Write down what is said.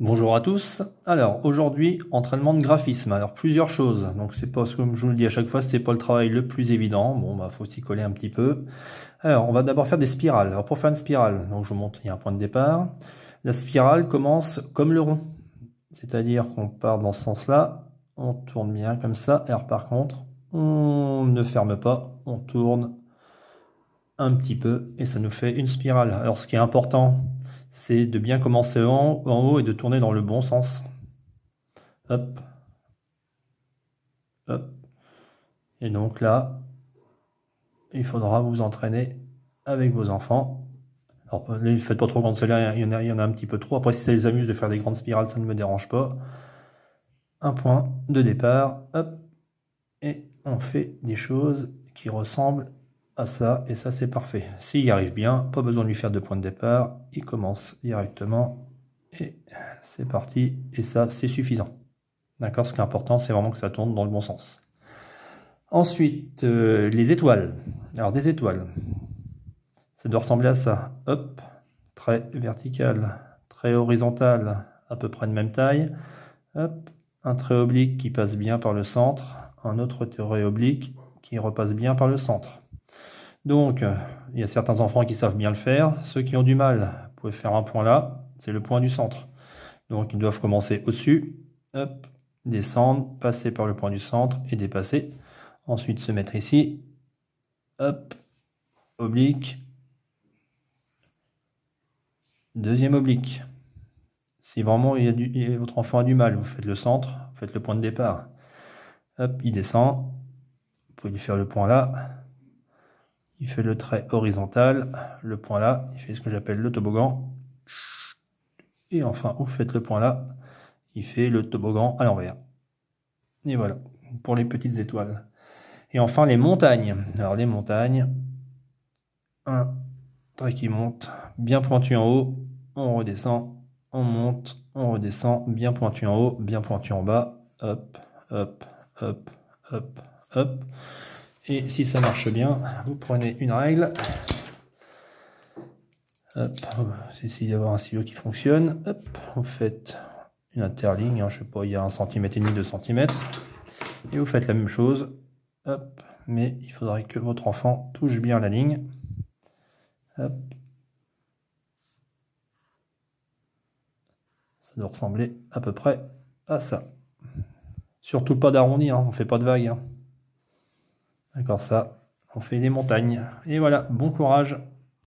Bonjour à tous. Alors aujourd'hui, entraînement de graphisme. Alors plusieurs choses. Donc c'est pas, comme je vous le dis à chaque fois, c'est pas le travail le plus évident. Bon bah faut s'y coller un petit peu. Alors on va d'abord faire des spirales. Alors pour faire une spirale, donc je vous montre, il y a un point de départ. La spirale commence comme le rond. C'est-à-dire qu'on part dans ce sens-là, on tourne bien comme ça. Alors par contre, on ne ferme pas, on tourne un petit peu et ça nous fait une spirale. Alors ce qui est important, c'est de bien commencer en haut et de tourner dans le bon sens. Hop, hop. Et donc là, il faudra vous entraîner avec vos enfants. Alors là, ne faites pas trop grande, celle-là, il y en a un petit peu trop. Après, si ça les amuse de faire des grandes spirales, ça ne me dérange pas. Un point de départ, hop, et on fait des choses qui ressemblent à ça, et ça c'est parfait. S'il y arrive bien, pas besoin de lui faire de point de départ, il commence directement, et c'est parti, et ça c'est suffisant. D'accord, ce qui est important, c'est vraiment que ça tourne dans le bon sens. Ensuite, les étoiles. Alors des étoiles, ça doit ressembler à ça. Hop, trait vertical, trait horizontal, à peu près de même taille. Hop, un trait oblique qui passe bien par le centre, un autre trait oblique qui repasse bien par le centre. Donc, il y a certains enfants qui savent bien le faire. Ceux qui ont du mal, vous pouvez faire un point là, c'est le point du centre. Donc, ils doivent commencer au-dessus, hop, descendre, passer par le point du centre et dépasser. Ensuite, se mettre ici, hop, oblique, deuxième oblique. Si vraiment votre enfant a du mal, vous faites le centre, vous faites le point de départ. Hop, il descend, vous pouvez lui faire le point là. Il fait le trait horizontal, le point là, il fait ce que j'appelle le toboggan. Et enfin, vous faites le point là, il fait le toboggan à l'envers. Et voilà, pour les petites étoiles. Et enfin, les montagnes. Alors, les montagnes, un trait qui monte, bien pointu en haut, on redescend, on monte, on redescend, bien pointu en haut, bien pointu en bas, hop, hop, hop, hop, hop. Et si ça marche bien, vous prenez une règle. Hop, essayez d'avoir un stylo qui fonctionne. Hop, vous faites une interligne, hein, je sais pas, il y a 1,5 cm, 2 cm. Et vous faites la même chose. Hop, mais il faudrait que votre enfant touche bien la ligne. Hop. Ça doit ressembler à peu près à ça. Surtout pas d'arrondi, hein, on fait pas de vagues. Hein. D'accord, ça, on fait des montagnes. Et voilà, bon courage.